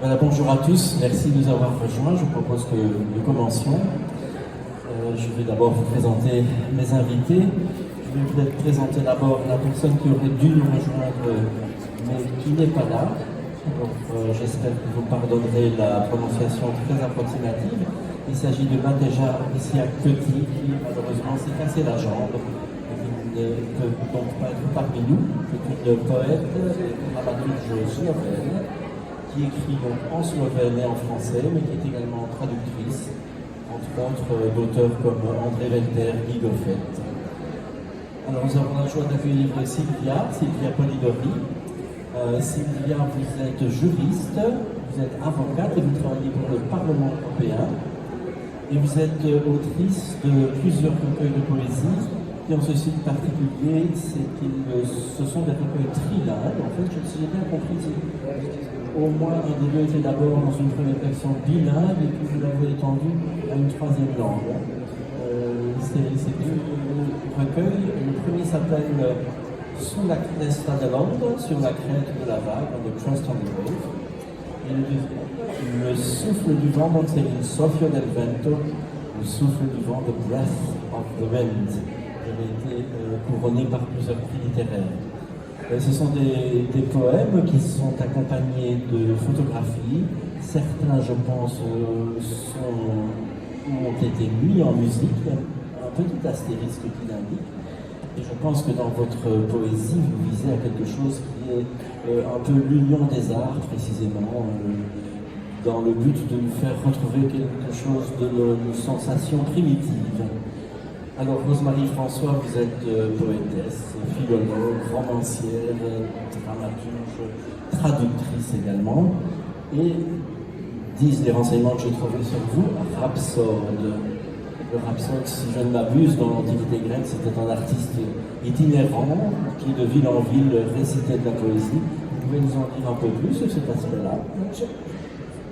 Voilà, bonjour à tous, merci de nous avoir rejoints. Je propose que nous commencions. Je vais d'abord vous présenter mes invités. Je vais peut-être présenter d'abord la personne qui aurait dû nous rejoindre, mais qui n'est pas là. Donc, j'espère que vous pardonnerez la prononciation très approximative. Il s'agit de Mateja Petit, qui malheureusement s'est cassé la jambe et qui ne peut donc pas être parmi nous. C'est une poète et dramaturge slovène qui écrit donc en slovène et en français, mais qui est également traductrice, entre autres d'auteurs comme André Velter, Guy Goffet. Alors nous avons la joie d'accueillir Sylvia Polidori. Sylvia, vous êtes juriste, vous êtes avocate et vous travaillez pour le Parlement européen. Et vous êtes autrice de plusieurs recueils de poésie qui ont ceci de particulier, c'est ce sont des recueils trilingues. En fait, si j'ai bien compris, au moins un des deux était d'abord dans une première version bilingue et puis vous l'avez étendu à une troisième langue. Ces deux recueils, le premier s'appelle Sous la cresta de l'onde, sur la crête de la vague, The Crest on the Wave. Et le deuxième, le souffle du vent, donc c'est il soffio del vento, le souffle du vent, The Breath of the Wind. J'avais été couronné par plusieurs prix littéraires. Ce sont des poèmes qui sont accompagnés de photographies. Certains, je pense, ont été mis en musique. Il y a un petit astérisque qui l'indique. Et je pense que dans votre poésie, vous visez à quelque chose qui est un peu l'union des arts, précisément, dans le but de nous faire retrouver quelque chose de nos sensations primitives. Alors, Rosemarie François, vous êtes poétesse, philologue, romancière, dramaturge, traductrice également, et disent les renseignements que j'ai trouvés sur vous, rhapsode. Le rhapsode, si je ne m'abuse, dans l'Antiquité grecque, c'était un artiste itinérant qui, de ville en ville, récitait de la poésie. Vous pouvez nous en dire un peu plus sur cet aspect-là?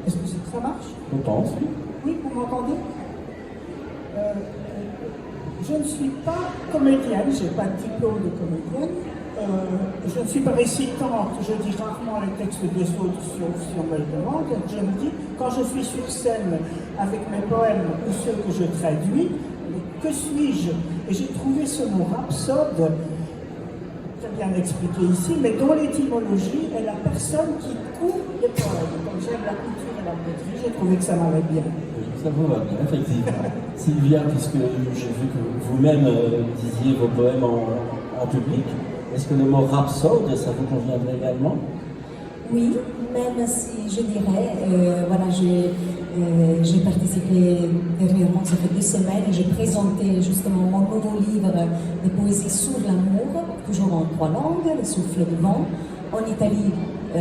Est-ce que ça marche? Je pense, oui. Oui, vous m'entendez? Je ne suis pas comédienne, je n'ai pas de diplôme de comédienne. Je ne suis pas récitante, je dis rarement les textes des autres si on me le demande. Je me dis, quand je suis sur scène avec mes poèmes ou ceux que je traduis, que suis-je? Et j'ai trouvé ce mot rhapsode, très bien expliqué ici, mais dont l'étymologie est la personne qui coud les poèmes. Comme j'aime la couture et la poterie, j'ai trouvé que ça m'allait bien. Ça vous va bien, effectivement. Sylvia, puisque j'ai vu que vous-même disiez vos poèmes en public, est-ce que le mot rhapsode, ça vous conviendrait également? Oui, même si je dirais, voilà, j'ai participé dernièrement, ça fait 2 semaines, et j'ai présenté justement mon nouveau livre de poésie sur l'amour, toujours en 3 langues, Le souffle du vent, en Italie, au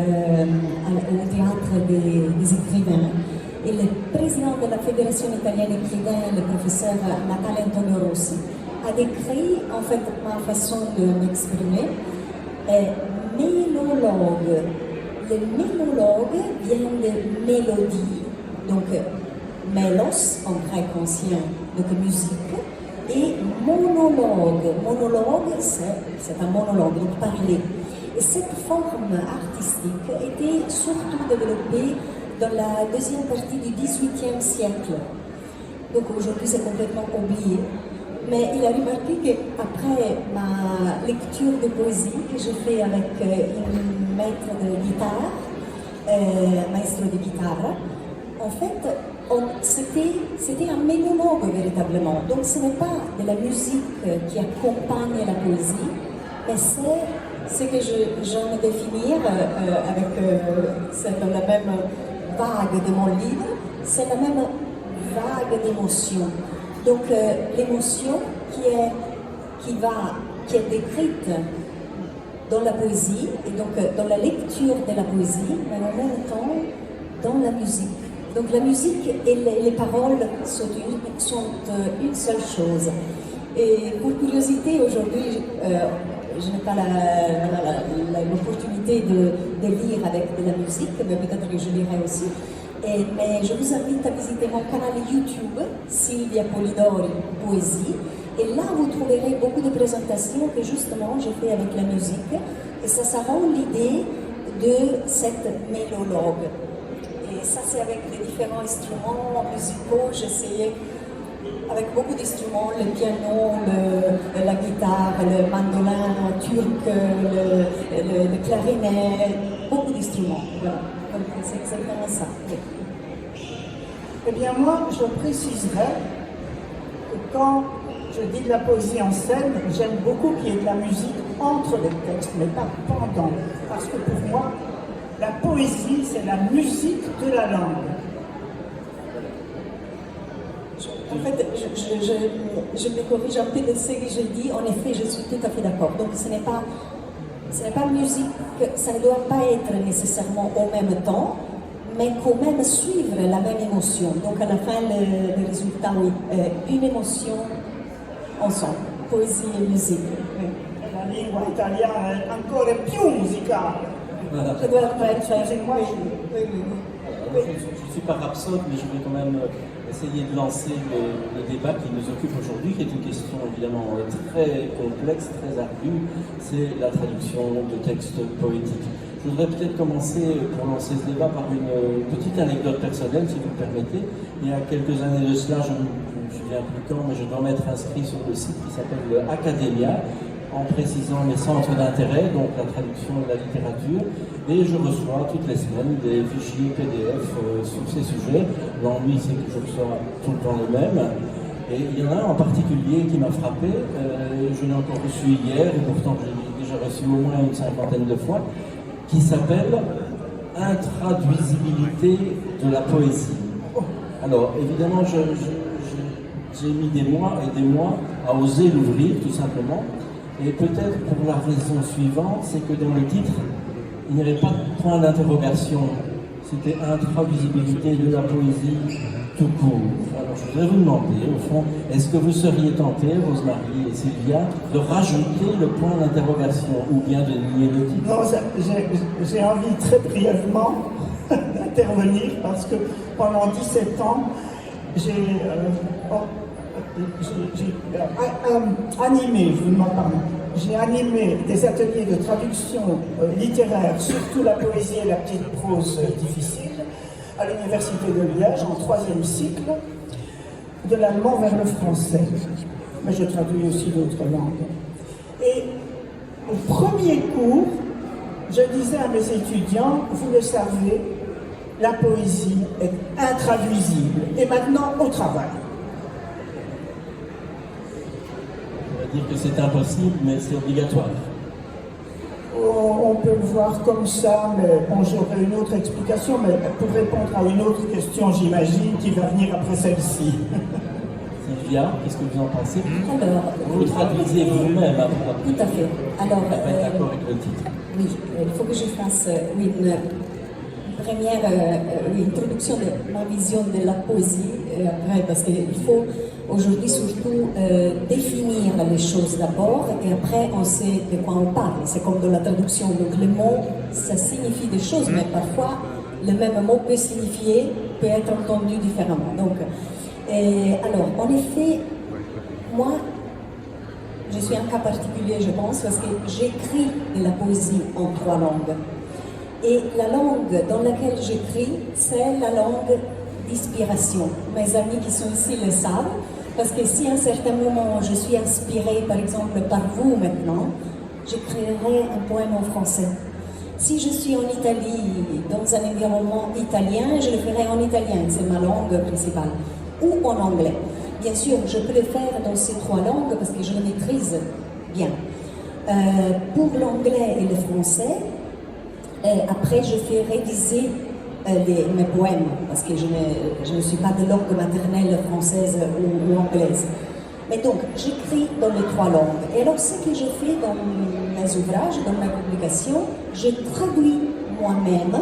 théâtre des écrivains. Et le président de la Fédération italienne écrivain, le professeur Natale Antonio Rossi, a décrit en fait ma façon de m'exprimer. Mélologue. Le mélologue vient de mélodie, donc mélos en grec ancien, donc musique, et monologue. Monologue, c'est un monologue, donc parler. Et cette forme artistique était surtout développée dans la deuxième partie du XVIIIe siècle. Donc aujourd'hui, c'est complètement oublié. Mais il a remarqué qu'après ma lecture de poésie que j'ai fait avec une maître de guitare, maestro de guitare, en fait, c'était un mélologue véritablement. Donc ce n'est pas de la musique qui accompagne la poésie, mais c'est ce que j'aime définir c'est dans la même vague de mon livre, c'est la même vague d'émotion. Donc l'émotion qui est décrite dans la poésie et donc dans la lecture de la poésie, mais en même temps dans la musique. Donc la musique et les paroles sont une seule chose. Et pour curiosité, aujourd'hui, je n'ai pas l'opportunité de lire avec de la musique, mais peut-être que je lirai aussi. Mais je vous invite à visiter mon canal YouTube, Sylvia Polidori Poésie. Et là, vous trouverez beaucoup de présentations que justement j'ai fait avec la musique. Et ça rend l'idée de cette mélologue. ça c'est avec les différents instruments musicaux. J'essayais avec beaucoup d'instruments, le piano, la guitare, le mandolin turc, le clarinet, beaucoup d'instruments. Voilà, donc c'est exactement ça. Oui. Eh bien moi, je préciserais que quand je dis de la poésie en scène, j'aime beaucoup qu'il y ait de la musique entre les textes, mais pas pendant. Parce que pour moi, la poésie, c'est la musique de la langue. En fait, je me corrige un peu de ce que je dis. En effet, je suis tout à fait d'accord. Donc, ce n'est pas musique, ça ne doit pas être nécessairement au même temps, mais quand même suivre la même émotion. Donc, à la fin, le résultat, oui, une émotion ensemble, poésie et musique. Oui. La lingua italiana è ancora più musicale. Je dois pas être Excusez-moi, oui. Je ne suis pas rhapsode, mais je vais quand même essayer de lancer le débat qui nous occupe aujourd'hui, qui est une question évidemment très complexe, très ardue, c'est la traduction de textes poétiques. Je voudrais peut-être commencer, pour lancer ce débat, par une petite anecdote personnelle, si vous le permettez. Il y a quelques années de cela, je ne me souviens plus quand, mais je dois m'être inscrit sur le site qui s'appelle Academia, en précisant mes centres d'intérêt, donc la traduction et la littérature, et je reçois toutes les semaines des fichiers PDF sur ces sujets. L'ennui, c'est que je reçois tout le temps les mêmes. Et il y en a un en particulier qui m'a frappé, je l'ai encore reçu hier, et pourtant je l'ai déjà reçu au moins une cinquantaine de fois, qui s'appelle « Intraduisibilité de la poésie ». Alors, évidemment, j'ai mis des mois et des mois à oser l'ouvrir, tout simplement. Et peut-être pour la raison suivante, c'est que dans le titre, il n'y avait pas de point d'interrogation. C'était intraduisibilité de la poésie tout court. Alors je voudrais vous demander, au fond, est-ce que vous seriez tentés, Rose-Marie et Sylvia, de rajouter le point d'interrogation ou bien de nier le titre? Non, j'ai envie très brièvement d'intervenir parce que pendant 17 ans, j'ai animé, je vous demande pardon, j'ai animé des ateliers de traduction littéraire, surtout la poésie et la petite prose difficile, à l'Université de Liège, en 3e cycle, de l'allemand vers le français. Mais je traduis aussi d'autres langues. Et au premier cours, je disais à mes étudiants, vous le savez, la poésie est intraduisible. Et maintenant, au travail. Dire que c'est impossible, mais c'est obligatoire. On peut le voir comme ça, mais bon, j'aurais une autre explication, mais pour répondre à une autre question, j'imagine, qui va venir après celle-ci. Sylvia, qu'est-ce que vous en pensez? Alors, vous traduisez vous-même, hein, tout à fait. Alors, d'accord avec le titre. Oui, il faut que je fasse une première introduction de ma vision de la poésie, après, parce qu'il faut aujourd'hui surtout définir les choses d'abord et après on sait de quoi on parle. C'est comme de la traduction. Donc le mot, ça signifie des choses, mais parfois le même mot peut être entendu différemment. Donc, alors, en effet, moi, je suis un cas particulier, je pense, parce que j'écris de la poésie en 3 langues. Et la langue dans laquelle j'écris, c'est la langue d'inspiration. Mes amis qui sont ici le savent. Parce que si à un certain moment je suis inspirée, par exemple, par vous maintenant, j'écrirai un poème en français. Si je suis en Italie, dans un environnement italien, je le ferai en italien, c'est ma langue principale. Ou en anglais. Bien sûr, je peux le faire dans ces 3 langues parce que je le maîtrise bien. Pour l'anglais et le français, après je fais réviser mes poèmes, parce que je ne suis pas de langue maternelle française ou anglaise. Mais donc, j'écris dans les 3 langues. Et alors, ce que je fais dans mes ouvrages, dans ma publication, je traduis moi-même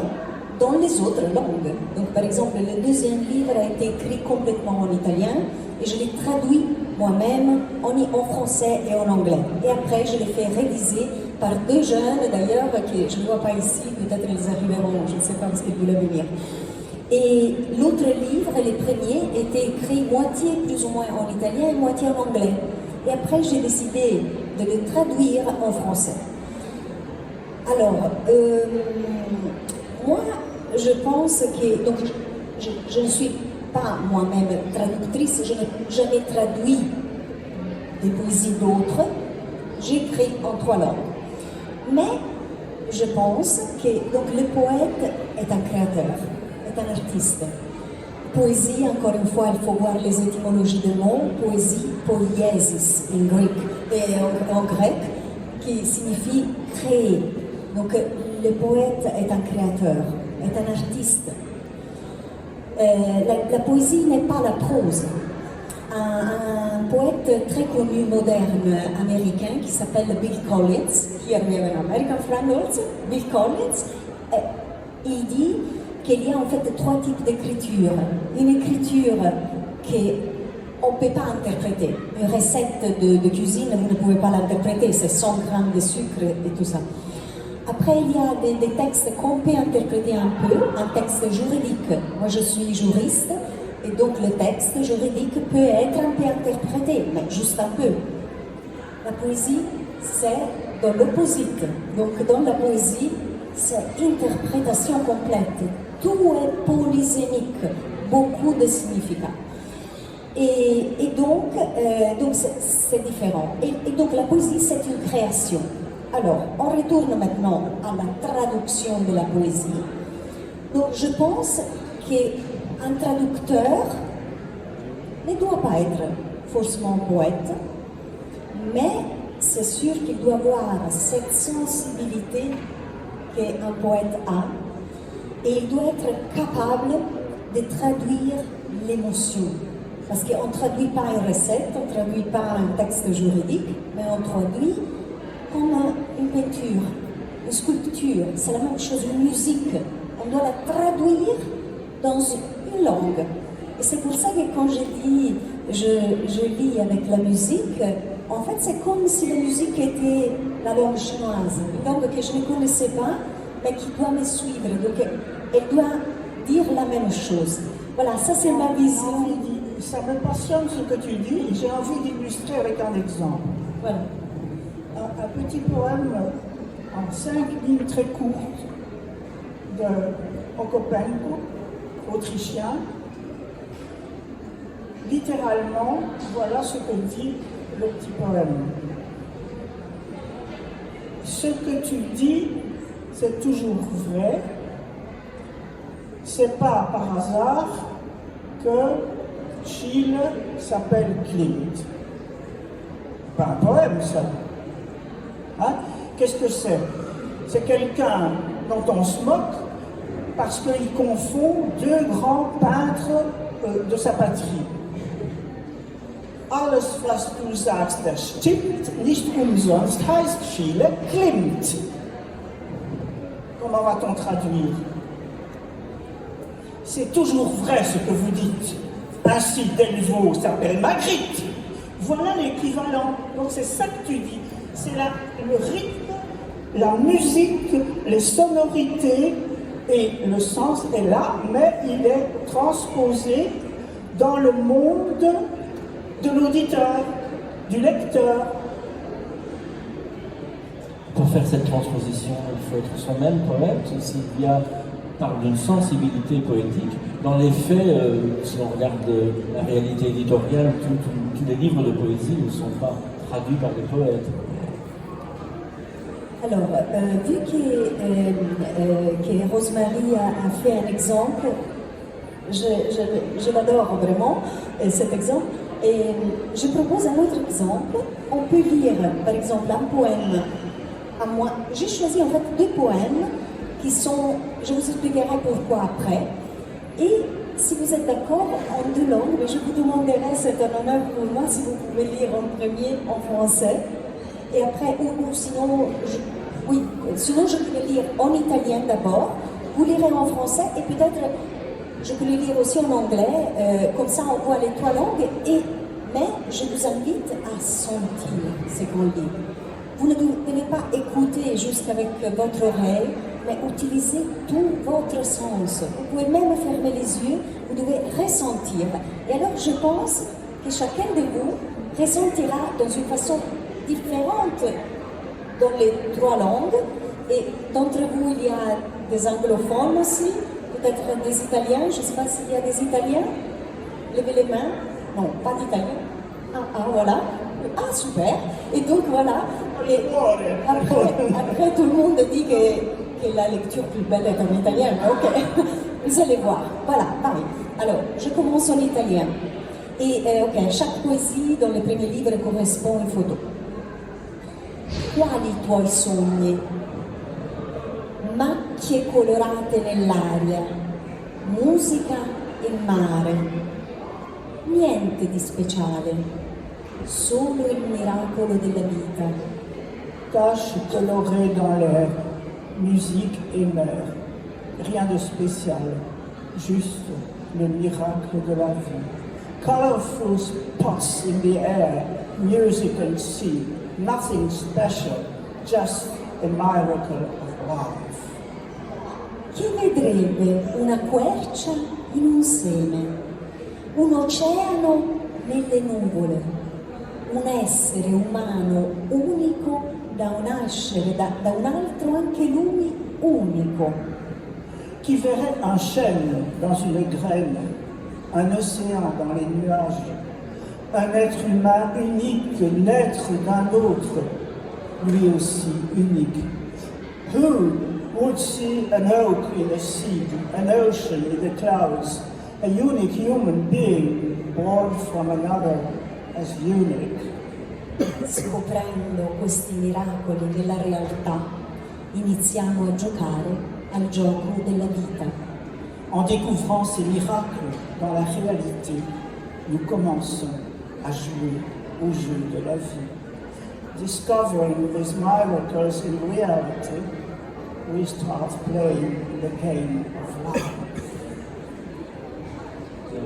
dans les autres langues. Donc, par exemple, le 2e livre a été écrit complètement en italien, et je l'ai traduit moi-même en français et en anglais. Et après, je l'ai fait réviser par 2 jeunes, d'ailleurs, que je ne vois pas ici, peut-être ils arriveront, je ne sais pas parce qu'ils voulaient venir. Et l'autre livre, les premiers, étaient écrits moitié plus ou moins en italien et moitié en anglais. Et après, j'ai décidé de les traduire en français. Alors, moi, je pense que... Donc, je ne suis pas moi-même traductrice, je n'ai jamais traduit des poésies d'autres. J'écris en 3 langues. Mais je pense que donc, le poète est un créateur, est un artiste. Poésie, encore une fois, il faut voir les étymologies des mots. Poésie, poiesis en grec, qui signifie créer. Donc le poète est un créateur, est un artiste. La poésie n'est pas la prose. Un poète très connu, moderne, américain, qui s'appelle Bill Collins, here we have an American friend also, Bill Collins, il dit qu'il y a en fait 3 types d'écriture. Une écriture qu'on ne peut pas interpréter. Une recette de cuisine, vous ne pouvez pas l'interpréter, c'est 100 grammes de sucre et tout ça. Après, il y a des textes qu'on peut interpréter un peu, un texte juridique. Moi, je suis juriste, et donc le texte juridique peut être un peu interprété, mais juste un peu. La poésie, c'est dans l'opposite. Donc, dans la poésie, c'est interprétation complète. Tout est polysémique, beaucoup de significats. Et donc c'est différent. Et donc, la poésie, c'est une création. Alors, on retourne maintenant à la traduction de la poésie. Donc, je pense qu'un traducteur ne doit pas être forcément poète, mais c'est sûr qu'il doit avoir cette sensibilité qu'un poète a, et il doit être capable de traduire l'émotion. Parce qu'on ne traduit pas une recette, on ne traduit pas un texte juridique, mais on traduit comme une peinture, une sculpture, c'est la même chose, une musique. On doit la traduire dans une langue. Et c'est pour ça que quand je lis avec la musique, en fait c'est comme si la musique était la langue chinoise, une langue que je ne connaissais pas, mais qui doit me suivre. Donc elle doit dire la même chose. Voilà, ça c'est ma vision. Ça me passionne ce que tu dis, et j'ai envie d'illustrer avec un exemple. Voilà. Un petit poème en 5 lignes très courtes de Okopenko, autrichien. Littéralement, voilà ce que dit le petit poème. Ce que tu dis, c'est toujours vrai. C'est pas par hasard que Chile s'appelle Klimt. C'est pas un poème, ça. Hein? Qu'est-ce que c'est? C'est quelqu'un dont on se moque parce qu'il confond 2 grands peintres de sa patrie. Alles, was du sagst, das stimmt, nicht umsonst heißt Chile Klimt. Comment va-t-on traduire? C'est toujours vrai ce que vous dites. Ainsi, Delvaux s'appelle Magritte. Voilà l'équivalent. Donc c'est ça que tu dis. C'est le rythme, la musique, les sonorités et le sens est là, mais il est transposé dans le monde de l'auditeur, du lecteur. Pour faire cette transposition, il faut être soi-même poète. S'il parle d'une sensibilité poétique, dans les faits, si on regarde la réalité éditoriale, tous les livres de poésie ne sont pas traduits par des poètes. Alors, vu que Rosemary a fait un exemple, je l'adore vraiment, cet exemple, et je propose un autre exemple. On peut lire, par exemple, un poème à moi. J'ai choisi en fait 2 poèmes qui sont, je vous expliquerai pourquoi après, et si vous êtes d'accord, en 2 langues, mais je vous demanderai, c'est un honneur pour moi, si vous pouvez lire en premier en français, et après, ou sinon, sinon je peux le lire en italien d'abord, vous lirez en français, et peut-être je peux le lire aussi en anglais, comme ça on voit les 3 langues, mais je vous invite à sentir ce qu'on lit. Vous ne devez pas écouter juste avec votre oreille, mais utilisez tout votre sens. Vous pouvez même fermer les yeux, vous devez ressentir. Et alors je pense que chacun de vous ressentira dans une façon différente dans les 3 langues. Et d'entre vous, il y a des anglophones aussi. Peut-être des Italiens, je ne sais pas s'il y a des Italiens. Levez les mains. Non, pas d'Italiens. Voilà. Ah, super. Et donc voilà. Et après, tout le monde dit que la lecture plus belle est en italien. Ok, vous allez voir. Voilà, pareil. Alors, je commence en italien. Et chaque poésie dans le premier livre correspond à une photo. Quali tuoi sogni? Macchie colorate nell'aria, musica e mare. Niente di speciale, solo il miracolo della vita. Taches colorées dans l'air, musique et mer. Rien de spécial, juste le miracle de la vie. Colorful spots in the air, music and sea. Nothing special, just a miracle of life. Chi vedrebbe una quercia in un seme, un oceano nelle nuvole, un essere umano unico da nascere, da un altro anche lui unico. Qui verrait un chêne dans une graine, un océan dans les nuages, un être humain unique naître d'un autre, lui aussi unique. Who would see an oak in a seed, an ocean in the clouds, a unique human being born from another as unique? Scoprendo questi miracoli nella realtà, iniziamo a giocare al gioco della vita. En découvrant ces miracles dans la réalité, nous commençons à jouer au jeu de la vie. Discovering these miracles in reality, we start playing the game of life.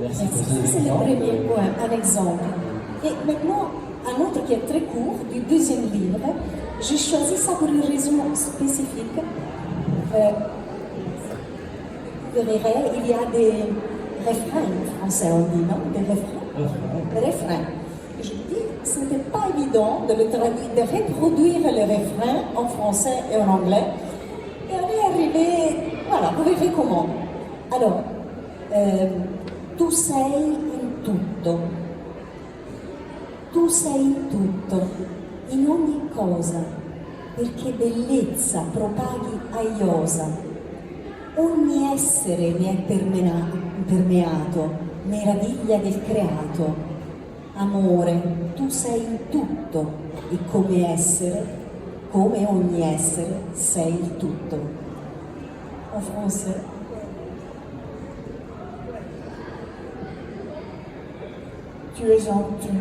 Merci pour Ça, ces c'est le exemples. premier point, un exemple. Et maintenant, un autre qui est très court, du deuxième livre. J'ai choisi ça pour une raison spécifique. Vous verrez, il y a des refrains en français, on dit, non? Des refrains? Des refrains. Je dis, ce n'était pas évident de reproduire le refrain en français et en anglais. Et on est arrivé, voilà, vous verrez comment. Alors, tu sei in tutto. Tu sei in tutto, in ogni cosa, perché bellezza propaghi aiosa. Ogni essere ne è permeato, meraviglia del creato. Amore, tu sei in tutto e come essere, come ogni essere, sei il tutto. En français. Tu es en tout.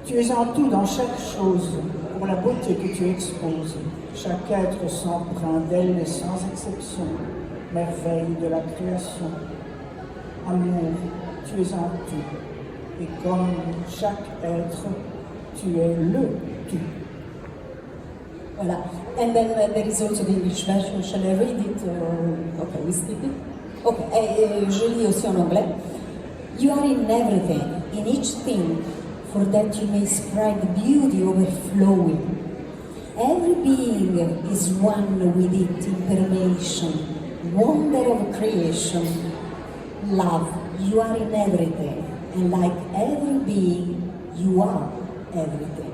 Tu es en tout dans chaque chose, pour la beauté que tu exposes. Chaque être s'empreint d'elle et sans exception, merveille de la création. Amour, tu es en tout. Et comme chaque être, tu es le tout. Voilà. And then there is also the English version. Shall I read it? Okay, we skip it. Okay, je lis aussi en anglais. You are in everything, in each thing, for that you may spread beauty overflowing. Every being is one with it in permeation, wonder of creation. Love, you are in everything, and like every being, you are everything.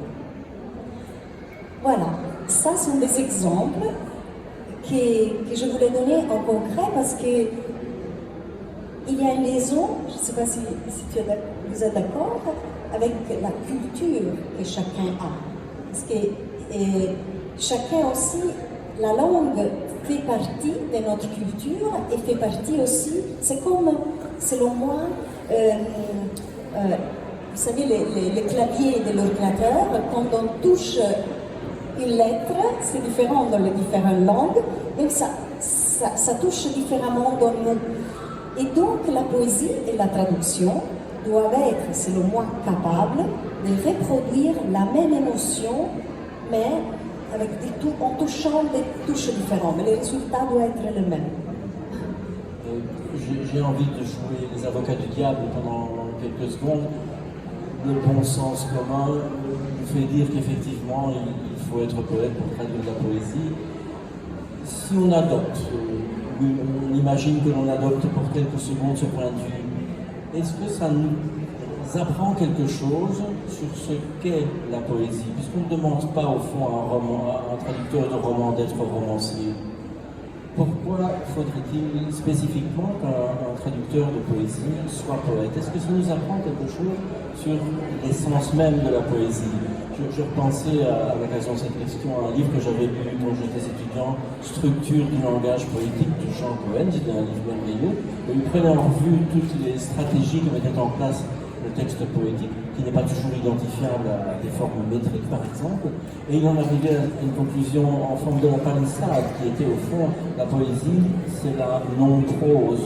Voilà, ça sont des exemples que je voulais donner en concret parce que il y a une liaison, je ne sais pas si vous êtes d'accord, avec la culture que chacun a. Parce que chacun aussi, la langue fait partie de notre culture et fait partie aussi, c'est comme, selon moi, vous savez, les claviers de l'ordinateur, quand on touche une lettre, c'est différent dans les différentes langues, donc ça touche différemment dans nous. Et donc la poésie et la traduction doivent être, selon moi, capables de reproduire la même émotion, mais avec en touchant des touches différentes. Mais le résultat doit être le même. J'ai envie de jouer les avocats du diable pendant quelques secondes. Le bon sens commun nous fait dire qu'effectivement, il faut être poète pour traduire la poésie. si on adopte, on imagine que l'on adopte pour quelques secondes ce point de vue, est-ce que ça nous apprend quelque chose sur ce qu'est la poésie, puisqu'on ne demande pas au fond à un traducteur de roman d'être romancier? Pourquoi faudrait-il spécifiquement qu'un traducteur de poésie soit poète? Est-ce que ça nous apprend quelque chose sur l'essence même de la poésie? Je repensais à l'occasion de cette question à un livre que j'avais lu quand j'étais étudiant, Structure du langage poétique de Jean Cohen. C'était un livre merveilleux. Et il prenait en revue toutes les stratégies que mettait en place le texte poétique, qui n'est pas toujours identifiable à des formes métriques, par exemple. Et il en arrivait à une conclusion en forme de la palissade, qui était au fond, la poésie, c'est la non-prose.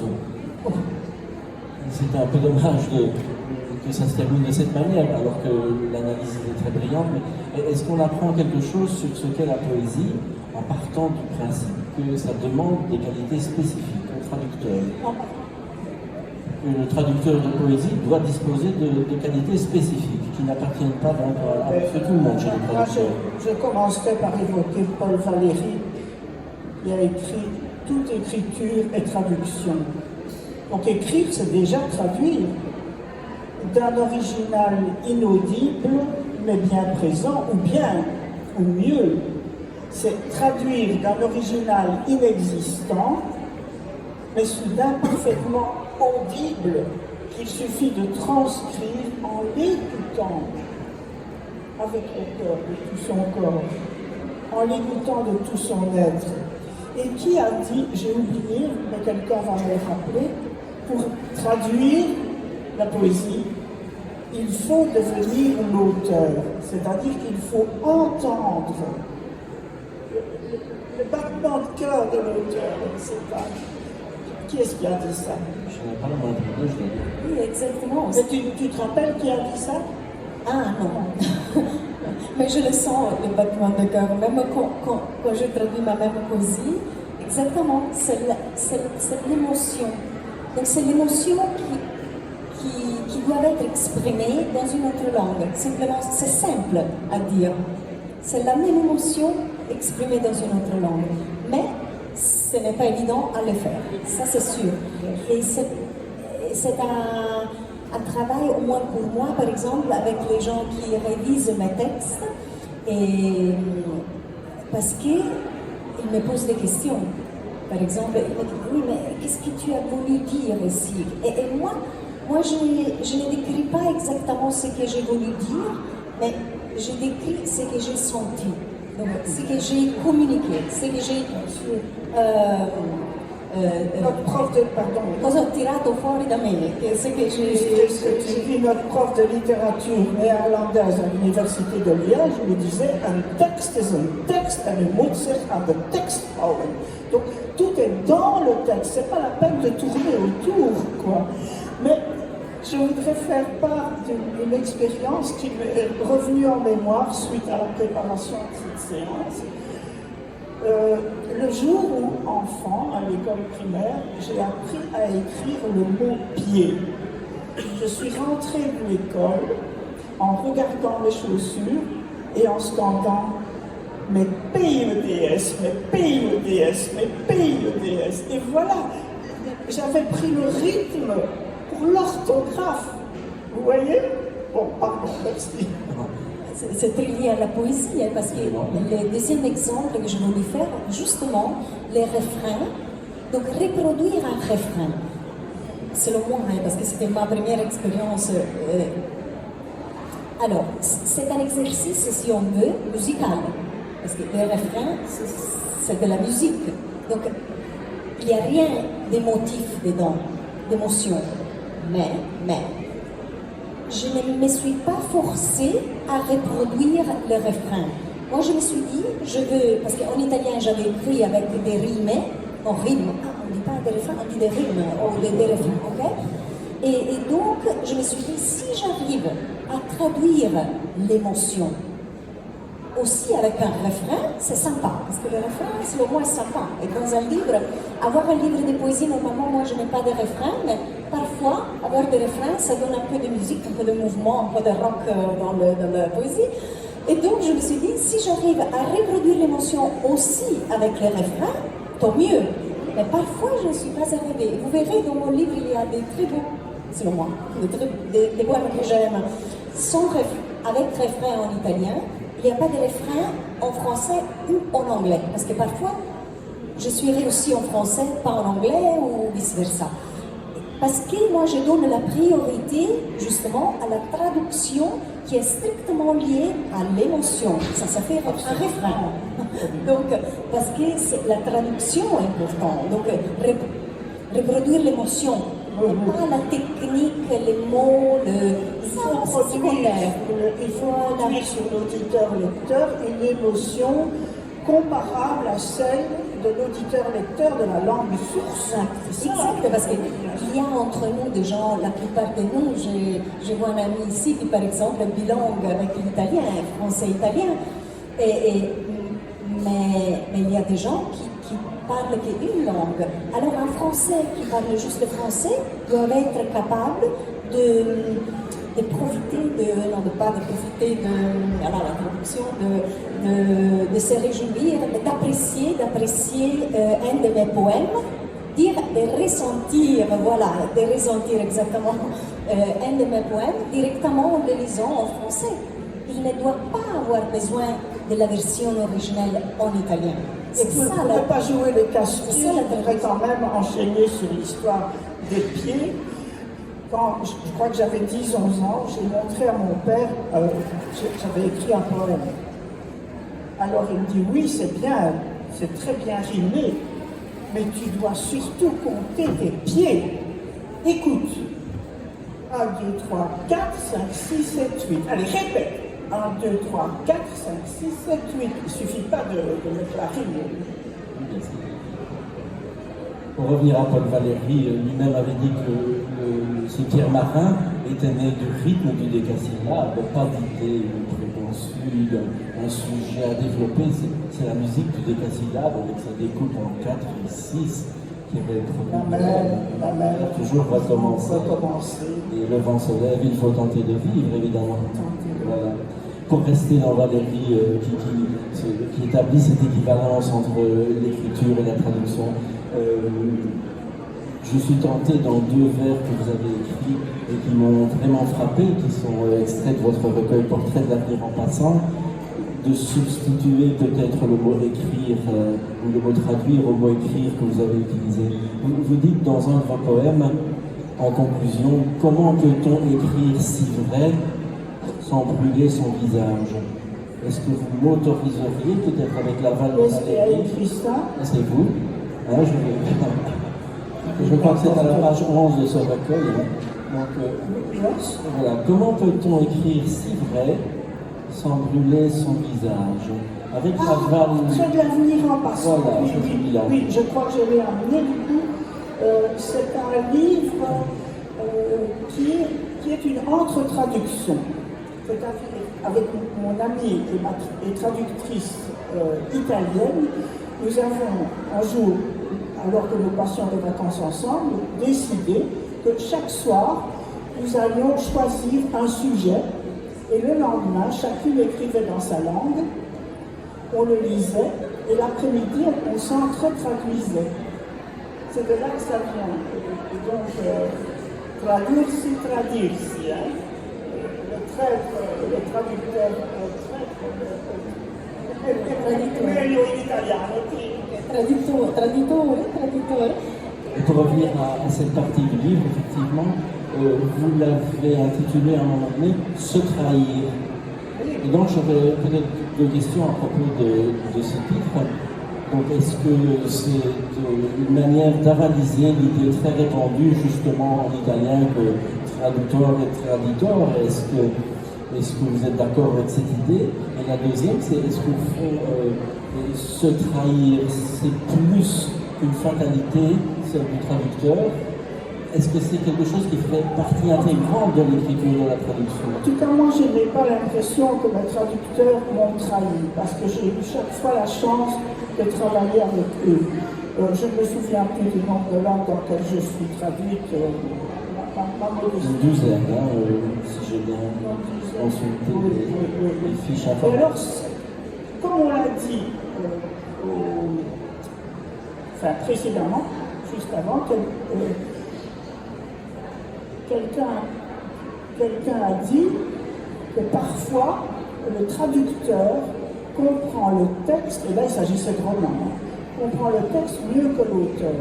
C'était un peu dommage que ça se termine de cette manière, alors que l'analyse est très brillante. Mais est-ce qu'on apprend quelque chose sur ce qu'est la poésie, en partant du principe que ça demande des qualités spécifiques au traducteur? Le traducteur de poésie doit disposer de qualités spécifiques qui n'appartiennent pas donc à tout le monde chez les traducteurs. Je commencerai par évoquer Paul Valéry. Il a écrit toute écriture et traduction. Donc écrire, c'est déjà traduire. D'un original inaudible, mais bien présent, ou mieux, c'est traduire d'un original inexistant, mais soudain parfaitement audible, qu'il suffit de transcrire en l'écoutant avec le cœur, de tout son corps, en l'écoutant de tout son être. Et qui a dit, j'ai oublié, mais quelqu'un va me le rappeler, pour traduire la poésie, il faut devenir l'auteur, c'est-à-dire qu'il faut entendre le battement de cœur de l'auteur. C'est pas... Qui est-ce qui a dit ça? Je n'ai pas le moindre idée, je l'ai dit. Oui, exactement. Mais tu te rappelles qui a dit ça? Ah non. Mais je le sens, le battement de cœur. Même quand je traduis ma même poésie, exactement, c'est l'émotion. Donc c'est l'émotion qui doit être exprimée dans une autre langue. Simplement, c'est simple à dire. C'est la même émotion exprimée dans une autre langue. Mais ce n'est pas évident à le faire, ça c'est sûr. Et c'est un travail, au moins pour moi, par exemple, avec les gens qui révisent mes textes, et parce qu'ils me posent des questions. Par exemple, ils me disent, oui, mais qu'est-ce que tu as voulu dire ici? Et moi, je ne décris pas exactement ce que j'ai voulu dire, mais je décris ce que j'ai senti. Donc, ce que j'ai communiqué, ce que j'ai notre prof de, pardon, cosa ho tirato fuori da me, ce que j'ai vu notre prof de littérature néerlandaise à l'université de Liège, il me disait un texte est un texte et une moet zich aan de tekst houden. Donc tout est dans le texte, c'est pas la peine de tourner autour, quoi. Mais je voudrais faire part d'une expérience qui m'est revenue en mémoire suite à la préparation de cette séance. Le jour où, enfant, à l'école primaire, j'ai appris à écrire le mot pied. Je suis rentrée de l'école en regardant mes chaussures et en scandant « Mais P-I-E-D-S, mais P-I-E-D-S, mais P-I-E-D-S ». Et voilà, j'avais pris le rythme pour l'orthographe. Vous voyez? Bon, pardon, merci. C'est très lié à la poésie, parce que le deuxième exemple que je voulais faire, justement, les refrains. Donc, reproduire un refrain, selon moi, parce que c'était ma première expérience. Alors, c'est un exercice, si on veut, musical. Parce que les refrains, c'est de la musique. Donc, il n'y a rien d'émotif dedans, d'émotion. Mais, je ne me suis pas forcée à reproduire le refrain. Moi, je me suis dit, je veux, parce qu'en italien, j'avais écrit avec des rimes, on rime, on ne dit pas des refrains, on dit des rimes, ou des refrains, ok? Et donc, je me suis dit, si j'arrive à traduire l'émotion aussi avec un refrain, c'est sympa, parce que le refrain, c'est le moins sympa. Et dans un livre, avoir un livre de poésie, normalement, moi, je n'ai pas de refrain, mais parfois, avoir des refrains, ça donne un peu de musique, un peu de mouvement, un peu de rock dans la poésie. Et donc, je me suis dit, si j'arrive à reproduire l'émotion aussi avec les refrains, tant mieux. Mais parfois, je ne suis pas arrivée. Vous verrez, dans mon livre, il y a des très beaux, selon moi, des poèmes que j'aime, avec refrain en italien. Il n'y a pas de refrain en français ou en anglais. Parce que parfois, je suis réussie en français, pas en anglais ou vice-versa. Parce que moi, je donne la priorité, justement, à la traduction qui est strictement liée à l'émotion. Ça fait un refrain. Donc, parce que la traduction est importante. Donc, reproduire l'émotion. Pas la technique, les mots, Il faut produire sur l'auditeur-lecteur une émotion comparable à celle de l'auditeur-lecteur de la langue source. Exact, parce qu'il y a entre nous des gens, la plupart de nous, je vois un ami ici qui par exemple est bilingue avec l'italien, français-italien, mais il y a des gens qui parlent qu'une langue. Alors un Français qui parle juste le français doit être capable de profiter la traduction, de se réjouir, d'apprécier un de mes poèmes, de ressentir exactement un de mes poèmes directement en le lisant en français. Il ne doit pas avoir besoin de la version originale en italien. Et vous ne pourrez pas jouer le casse-pied, je voudrais quand même enchaîner sur l'histoire des pieds. Quand je crois que j'avais 10-11 ans, j'ai montré à mon père, j'avais écrit un poème. Alors il me dit, oui, c'est bien, c'est très bien rimé, mais tu dois surtout compter tes pieds. Écoute, 1, 2, 3, 4, 5, 6, 7, 8. Allez, répète. 1, 2, 3, 4, 5, 6, 7, 8. Il ne suffit pas de mettre la rime. Pour revenir à Paul Valéry, lui-même avait dit que ce Pierre Marin était né du rythme du décasyllabe, pas d'idée préconçue, un sujet à développer. C'est la musique du décasyllabe avec sa découpe en 4 et 6 qui avait la mer, toujours recommencer. Et le vent se lève, il faut tenter de vivre, évidemment. Voilà. Pour rester dans Valéry, qui établit cette équivalence entre l'écriture et la traduction, je suis tenté dans 2 vers que vous avez écrits et qui m'ont vraiment frappé, qui sont extraits de votre recueil Portrait de l'avenir en passant, de substituer peut-être le mot écrire ou le mot traduire au mot écrire que vous avez utilisé. Vous dites dans un de vos poèmes, en conclusion, comment peut-on écrire si vrai sans brûler son visage? Est-ce que vous m'autoriseriez, peut-être avec l'aval de Valéry? C'est vous. Hein, je crois que c'est à la page 11 de ce recueil. Hein. Donc, voilà. Comment peut-on écrire si vrai sans brûler son visage? Avec l'aval. C'est de l'avenir en passant. Voilà, oui, je crois que je l'ai amené du coup. C'est un livre qui est une entre-traduction. C'est-à-dire, avec mon amie et traductrice italienne, nous avons un jour, alors que nous passions des vacances ensemble, décidé que chaque soir, nous allions choisir un sujet et le lendemain, chacune écrivait dans sa langue, on le lisait et l'après-midi, on s'entre-traduisait. C'est de là que ça vient. Et donc, traduire-si, traduire-si. Hein. Le traducteur, meglio in italiano. Traditore. Et pour revenir à cette partie du livre, effectivement, vous l'avez intitulé à un moment donné « Se trahir ». Et donc j'aurais peut-être 2 questions à propos de ce titre. Donc est-ce que c'est une manière d'avaliser l'idée très répandue justement en italien que traducteur et traditor? Est-ce que vous êtes d'accord avec cette idée? Et la deuxième, c'est est-ce qu'au fond, se trahir, c'est plus qu'une fatalité, celle du traducteur? Est-ce que c'est quelque chose qui fait partie intégrante de l'écriture de la traduction? En tout cas, moi, je n'ai pas l'impression que mes traducteurs m'ont trahi, parce que j'ai eu chaque fois la chance de travailler avec eux. Je ne me souviens plus du nombre de langues dans lesquelles je suis traduite. Une douzaine, hein, si j'ai bien consulté les fiches informatiques. Alors, comme on l'a dit au enfin précédemment, juste avant, quelqu'un a dit que parfois le traducteur comprend le texte, et là il s'agissait de roman, comprend le texte mieux que l'auteur.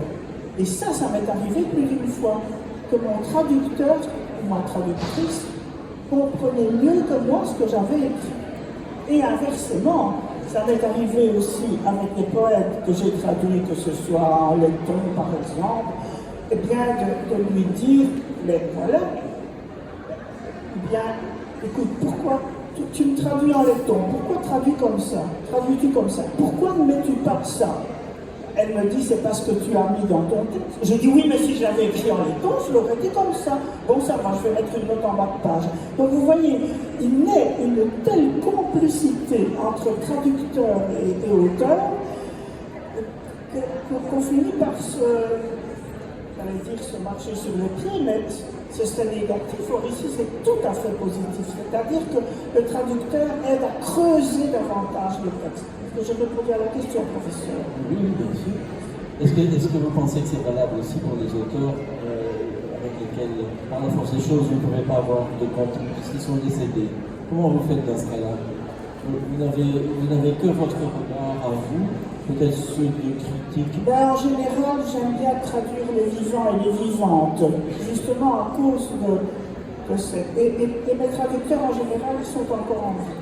Et ça m'est arrivé plus d'une fois, que mon traducteur, ou ma traductrice, comprenait mieux que moi ce que j'avais écrit. Et inversement, ça m'est arrivé aussi avec des poètes que j'ai traduits, que ce soit en letton par exemple, eh bien de lui dire, mais voilà, eh bien, écoute, pourquoi tu me traduis en letton? Pourquoi traduis comme ça? Traduis-tu comme ça? Pourquoi ne mets-tu pas ça? Elle me dit, c'est parce que tu as mis dans ton texte. Je dis, oui, mais si je l'avais écrit en letton, je l'aurais dit comme ça. Bon, ça va, je vais mettre une note en bas de page. Donc vous voyez, il naît une telle complicité entre traducteur et auteur qu'on finit par j'allais dire se marcher sur le pied, mais ce serait négatif. Or ici, c'est tout à fait positif. C'est-à-dire que le traducteur aide à creuser davantage le texte. Est-ce que je répondais à la question, professeur? Oui, bien sûr. Est-ce que vous pensez que c'est valable aussi pour les auteurs avec lesquels, par la force des choses, vous ne pouvez pas avoir de contenu puisqu'ils sont décédés? Comment vous faites dans ce cas-là? Vous n'avez que votre regard à vous, peut-être ceux de critique? En général, j'aime bien traduire les vivants et les vivantes, justement à cause de cette... Et mes traducteurs, en général, ils sont encore en vie.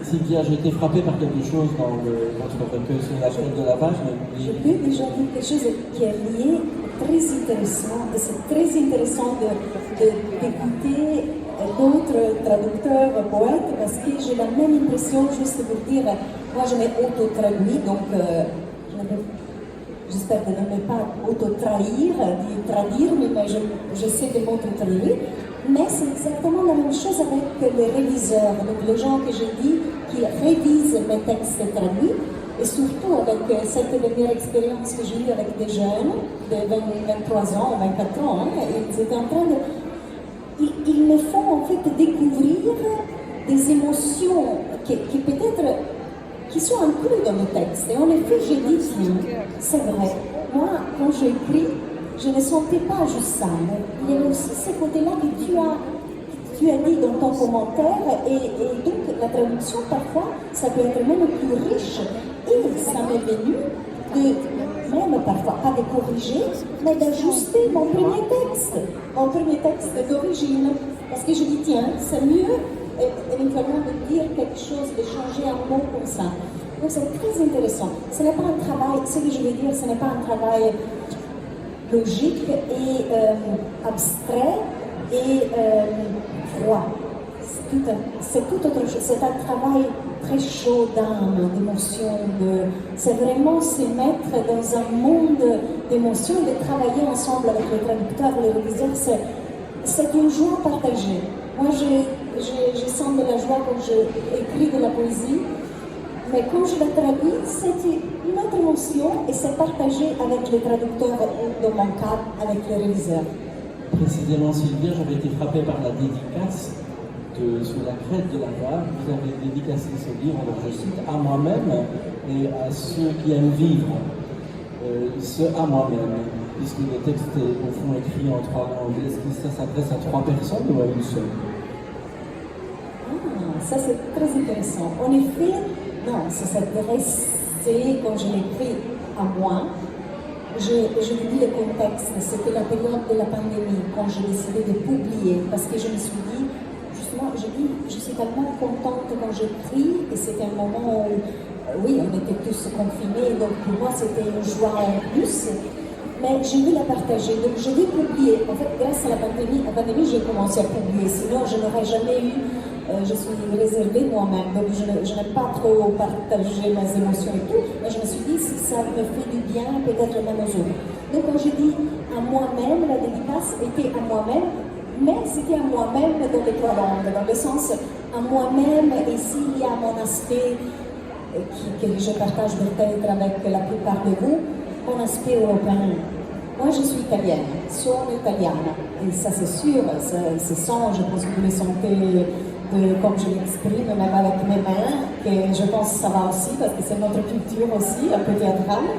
Sylvia, j'ai été frappée par quelque chose dans votre recueil sur la chaîne de lavage. Je peux déjà dire quelque chose qui est lié, très intéressant, et c'est très intéressant d'écouter d'autres traducteurs, poètes, parce que j'ai la même impression, juste pour dire, moi je m'ai auto-traduit, donc j'espère de ne pas auto-trahir, traduire, mais j'essaie de m'auto-traduire. Mais c'est exactement la même chose avec les réviseurs, donc les gens que j'ai dit qui révisent mes textes traduits, et surtout avec cette dernière expérience que j'ai eue avec des jeunes de 23 ans, 24 ans, ils étaient en train de... Ils me font en fait découvrir des émotions qui peut-être qui sont incluses dans le texte. Et en effet, j'ai dit, c'est vrai, moi, quand j'ai écrit, je ne sentais pas juste ça, mais il y a aussi ce côté-là que tu as dit dans ton commentaire, et donc la traduction, parfois, ça peut être même plus riche, et ça m'est venu de, même parfois, pas de corriger, mais d'ajuster mon premier texte d'origine, parce que je dis, tiens, c'est mieux éventuellement de dire quelque chose, de changer un mot comme ça. Donc c'est très intéressant. Ce n'est pas un travail, ce que je veux dire, ce n'est pas un travail logique et abstrait et froid. C'est tout autre chose. C'est un travail très chaud d'âme, d'émotion. C'est vraiment se mettre dans un monde d'émotions, de travailler ensemble avec les traducteurs, les réviseurs. C'est une joie partagée. Moi, je sens de la joie quand j'écris de la poésie. Mais quand je la traduis, c'est une autre émotion et c'est partagé avec les traducteurs ou, dans mon cas, avec les réviseurs. Précisément, Sylvia, j'avais été frappée par la dédicace sur la crête de la gare. Vous avez dédicacé ce livre, alors je cite, à moi-même et à ceux qui aiment vivre. Ce à moi-même, puisque le texte est au fond écrit en 3 langues. Est-ce que ça s'adresse à 3 personnes ou à une seule? Ça c'est très intéressant. En effet, non, ça s'adressait, quand je l'écris, à moi. Je vous dis le contexte, c'était la période de la pandémie, quand j'ai décidé de publier, parce que je me suis dit, justement, je suis tellement contente quand j'écris, et c'était un moment où, oui, on était tous confinés, donc pour moi c'était une joie en plus, mais je veux la partager, donc je vais publier. En fait, grâce à la pandémie, j'ai commencé à publier, sinon je n'aurais jamais eu. Je suis réservée moi-même, donc je n'aime pas trop partager mes émotions et tout, mais je me suis dit, si ça me fait du bien, peut-être même aux autres. Donc quand j'ai dit à moi-même, la dédicace était à moi-même, mais c'était à moi-même dans les 3 langues, dans le sens à moi-même, et s'il y a mon aspect que je partage peut-être avec la plupart de vous, mon aspect européen. Moi, je suis italienne, sono italiana, et ça c'est sûr, ça se sent, je pense que vous le sentez de comme je l'exprime, même avec mes mains, que je pense que ça va aussi, parce que c'est notre culture aussi, un peu théâtrale.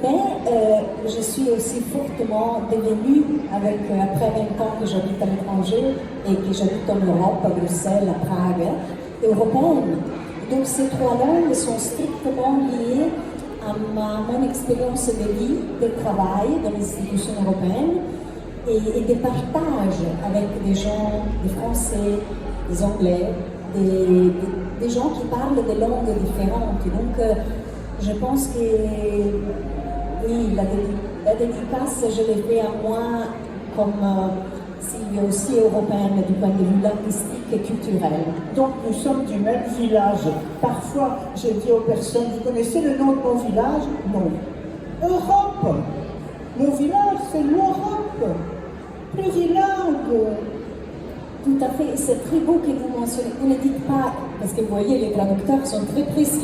Mais je suis aussi fortement devenue, après 20 ans que j'habite à l'étranger et que j'habite en Europe, à Bruxelles, à Prague, européenne. Donc ces trois langues sont strictement liées à mon expérience de vie, de travail dans les institutions européennes et de partage avec des gens, des Français, des Anglais, des gens qui parlent des langues différentes. Donc je pense que oui, la dédicace, je l'ai fait à moi comme Sylvia aussi européenne du point de vue linguistique et culturel. Donc nous sommes du même village. Parfois, je dis aux personnes, vous connaissez le nom de mon village? Non. Europe. Mon village, c'est l'Europe. Plurilingue. Tout à fait, c'est très beau que vous mentionnez. Vous ne dites pas, parce que vous voyez, les traducteurs sont très précis.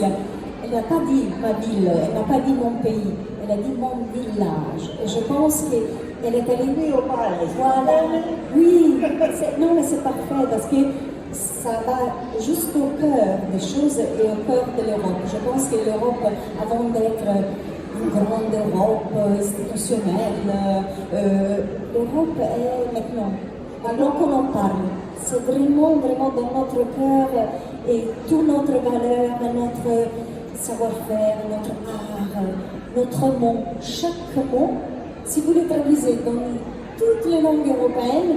Elle n'a pas dit ma ville, elle n'a pas dit mon pays, elle a dit mon village. Et je pense qu'elle est allée. Oui, au malaise. Voilà. Oui, non, mais c'est parfait parce que ça va juste au cœur des choses et au cœur de l'Europe. Je pense que l'Europe, avant d'être une grande Europe institutionnelle, l'Europe est maintenant. Alors qu'on en parle, c'est vraiment, vraiment dans notre cœur et toute notre valeur, notre savoir-faire, notre art, notre mot, chaque mot, si vous le traduisez dans toutes les langues européennes,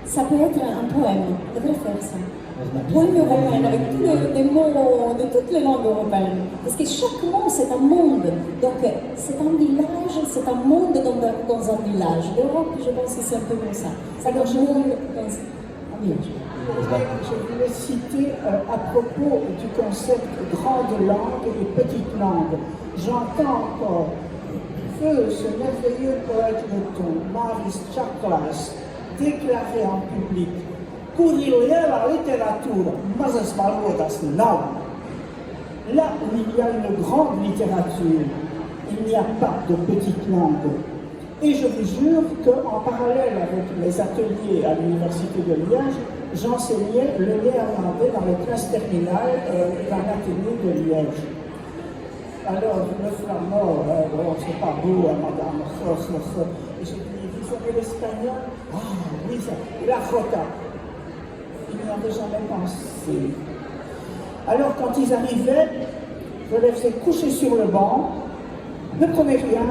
ça peut être un poème. On devrait faire ça. Un poème européen avec tous les mots de toutes les langues européennes. Parce que chaque mot, c'est un monde. Donc, c'est un village, c'est un monde dans un village. L'Europe, je pense que c'est un peu comme ça. C'est un monde dans un village. Je voulais citer à propos du concept grande langue et petite langue. J'entends encore feu ce merveilleux poète breton, Maris Chaklas, déclarer en public: Courir la littérature, mais es valodas nav. Là où il y a une grande littérature, il n'y a pas de petite langue. Et je vous jure qu'en parallèle avec mes ateliers à l'Université de Liège, j'enseignais le néerlandais dans les classes terminales d'un atelier de Liège. Alors, le flamand, c'est pas beau, hein, madame. Et je lui ai dit, vous savez l'espagnol? Ah, oui, ça. Et la jota. Il n'y avait jamais pensé. Alors, quand ils arrivaient, je les faisais coucher sur le banc, ne prenez rien,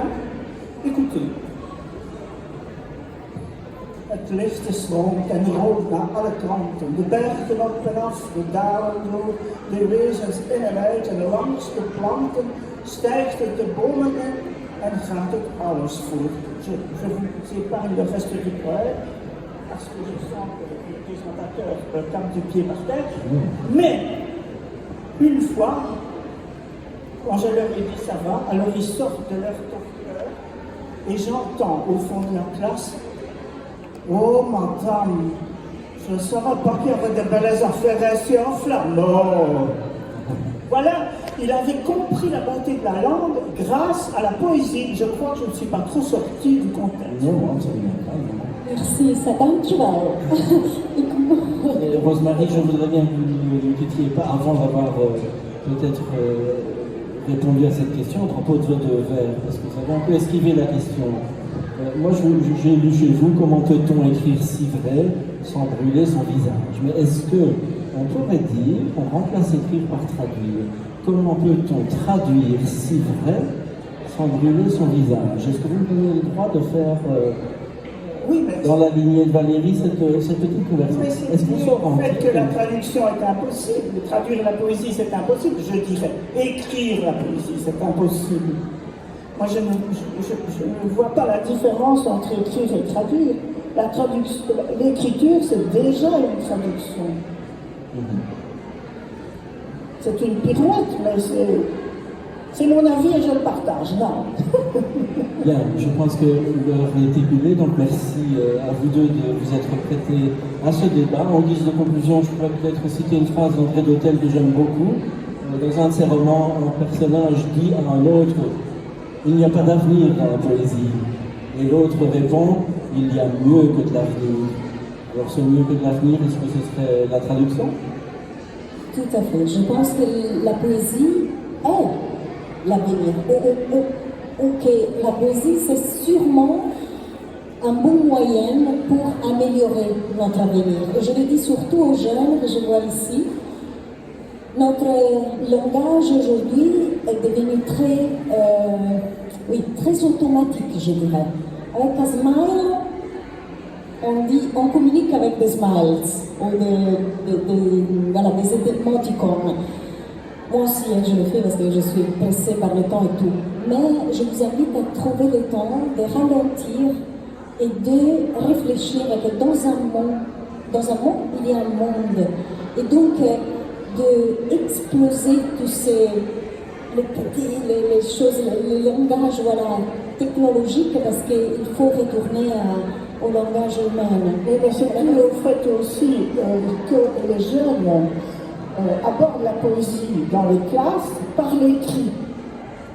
écoutez. Het licht is rond en rood naar alle kanten. De bergen op en af, de dalen door, de wezens in en uit en langs de planten stijgt het de bomen in en gaat het alles voor. Je vous épargne le reste du poème parce que je sens que le présentateur tape du pied par terre. Mais, une fois, quand je leur ai dit ça va, alors ils sortent de leur torpeur et j'entends au fond de la classe: oh madame, je ne savais pas qu'il y avait de belles affaires ici en flamand. Voilà, il avait compris la beauté de la langue grâce à la poésie. Je crois que je ne suis pas trop sortie du contexte. Non, absolument pas. Merci, c'est punctuel. Rosemary, je voudrais bien que vous ne quittiez pas avant d'avoir peut-être répondu à cette question à propos de votre verre, parce que vous avez un peu esquivé la question. Moi, j'ai lu chez vous comment peut-on écrire si vrai sans brûler son visage. Mais est-ce qu'on pourrait dire, on remplace écrire par traduire? Comment peut-on traduire si vrai sans brûler son visage? Est-ce que vous me donnez le droit de faire, oui, mais dans la lignée de Valérie, cette petite conversation? Est-ce qu'on sort en fait que la traduction est impossible, traduire la poésie c'est impossible, je dirais. Écrire la poésie c'est impossible. Moi, je ne vois pas la différence entre écrire et traduire. La traduction, l'écriture, c'est déjà une traduction. C'est une pirouette, mais c'est mon avis et je le partage. Non. Bien, je pense que l'heure est écoulée, donc merci à vous deux de vous être prêtés à ce débat. En guise de conclusion, je pourrais peut-être citer une phrase d'André Dhôtel que j'aime beaucoup. Dans un de ses romans, un personnage dit à un autre: il n'y a pas d'avenir dans la poésie. Et l'autre répond: il y a mieux que de l'avenir. Alors ce mieux que de l'avenir, est-ce que ce serait la traduction? Tout à fait. Je pense que la poésie est l'avenir. Ou que la poésie, c'est sûrement un bon moyen pour améliorer notre avenir. Et je le dis surtout aux jeunes que je vois ici. Notre langage aujourd'hui est devenu très automatique, je dirais. Avec un smile, on communique avec des smiles ou des émoticônes. Moi aussi, je le fais parce que je suis pressée par le temps et tout. Mais je vous invite à trouver le temps de ralentir et de réfléchir que dans un monde, il y a un monde. Et donc, d'exploser tous les choses, le langage technologique, parce qu'il faut retourner au langage humain. Et surtout le fait aussi que les jeunes abordent la poésie dans les classes par l'écrit.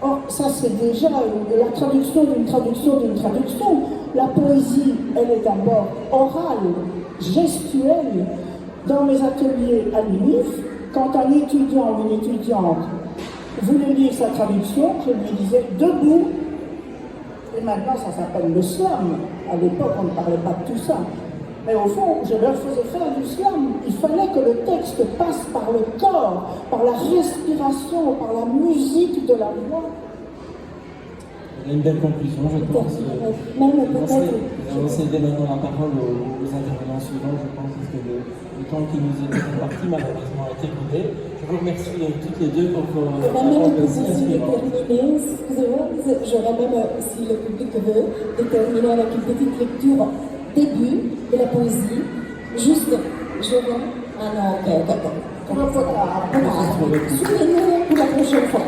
Or, ça c'est déjà la traduction d'une traduction d'une traduction. La poésie, elle est d'abord orale, gestuelle. Dans mes ateliers à l'UNIF, quand un étudiant ou une étudiante voulait lire sa traduction, je lui disais debout. Et maintenant, ça s'appelle le slam. À l'époque, on ne parlait pas de tout ça. Mais au fond, je leur faisais faire du slam. Il fallait que le texte passe par le corps, par la respiration, par la musique de la voix. On a une belle conclusion, je pense. On va céder maintenant la parole aux intervenants suivants, je pense, parce que le temps qui nous est imparti, malheureusement, a été coupé. Je vous remercie toutes les deux pour vos réponses inspirantes. Excusez-moi, j'aurais même, si le public veut, de terminer avec une petite lecture début de la poésie. Juste, je vais... Ah non, ok. Souvenez-nous pour la prochaine fois.